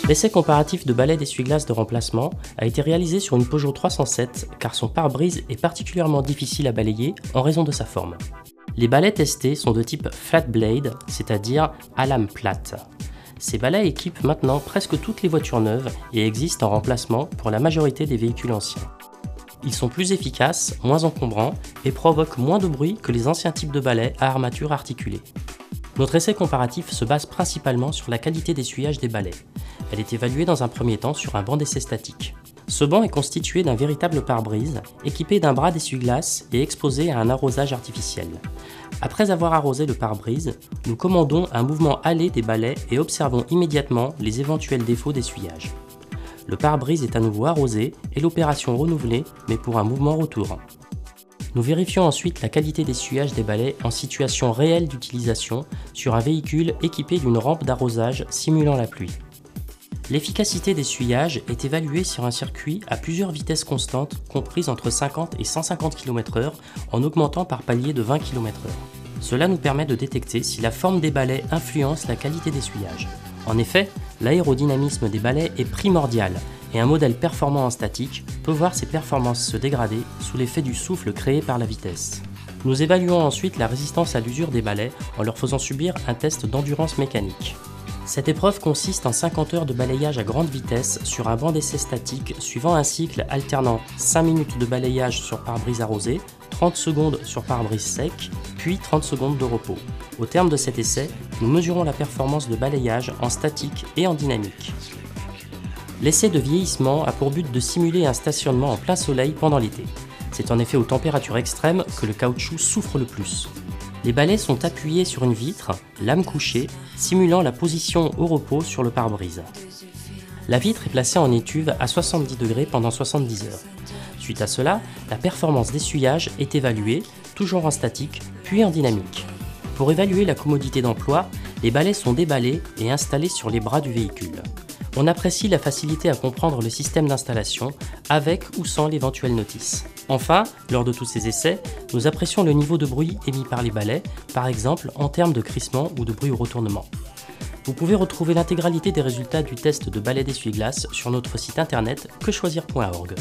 L'essai comparatif de balai d'essuie-glace de remplacement a été réalisé sur une Peugeot 307 car son pare-brise est particulièrement difficile à balayer en raison de sa forme. Les balais testés sont de type flat blade, c'est-à-dire à lame plate. Ces balais équipent maintenant presque toutes les voitures neuves et existent en remplacement pour la majorité des véhicules anciens. Ils sont plus efficaces, moins encombrants et provoquent moins de bruit que les anciens types de balais à armature articulée. Notre essai comparatif se base principalement sur la qualité d'essuyage des balais. Elle est évaluée dans un premier temps sur un banc d'essai statique. Ce banc est constitué d'un véritable pare-brise, équipé d'un bras d'essuie-glace et exposé à un arrosage artificiel. Après avoir arrosé le pare-brise, nous commandons un mouvement allé des balais et observons immédiatement les éventuels défauts d'essuyage. Le pare-brise est à nouveau arrosé et l'opération renouvelée, mais pour un mouvement retour. Nous vérifions ensuite la qualité d'essuyage des balais en situation réelle d'utilisation sur un véhicule équipé d'une rampe d'arrosage simulant la pluie. L'efficacité d'essuyage est évaluée sur un circuit à plusieurs vitesses constantes comprises entre 50 et 150 km/h en augmentant par palier de 20 km/h. Cela nous permet de détecter si la forme des balais influence la qualité d'essuyage. En effet, l'aérodynamisme des balais est primordial et un modèle performant en statique peut voir ses performances se dégrader sous l'effet du souffle créé par la vitesse. Nous évaluons ensuite la résistance à l'usure des balais en leur faisant subir un test d'endurance mécanique. Cette épreuve consiste en 50 heures de balayage à grande vitesse sur un banc d'essai statique suivant un cycle alternant 5 minutes de balayage sur pare-brise arrosé, 30 secondes sur pare-brise sec, puis 30 secondes de repos. Au terme de cet essai, nous mesurons la performance de balayage en statique et en dynamique. L'essai de vieillissement a pour but de simuler un stationnement en plein soleil pendant l'été. C'est en effet aux températures extrêmes que le caoutchouc souffre le plus. Les balais sont appuyés sur une vitre, lame couchée, simulant la position au repos sur le pare-brise. La vitre est placée en étuve à 70 degrés pendant 70 heures. Suite à cela, la performance d'essuyage est évaluée, toujours en statique, puis en dynamique. Pour évaluer la commodité d'emploi, les balais sont déballés et installés sur les bras du véhicule. On apprécie la facilité à comprendre le système d'installation, avec ou sans l'éventuelle notice. Enfin, lors de tous ces essais, nous apprécions le niveau de bruit émis par les balais, par exemple en termes de crissement ou de bruit au retournement. Vous pouvez retrouver l'intégralité des résultats du test de balai d'essuie-glace sur notre site internet quechoisir.org.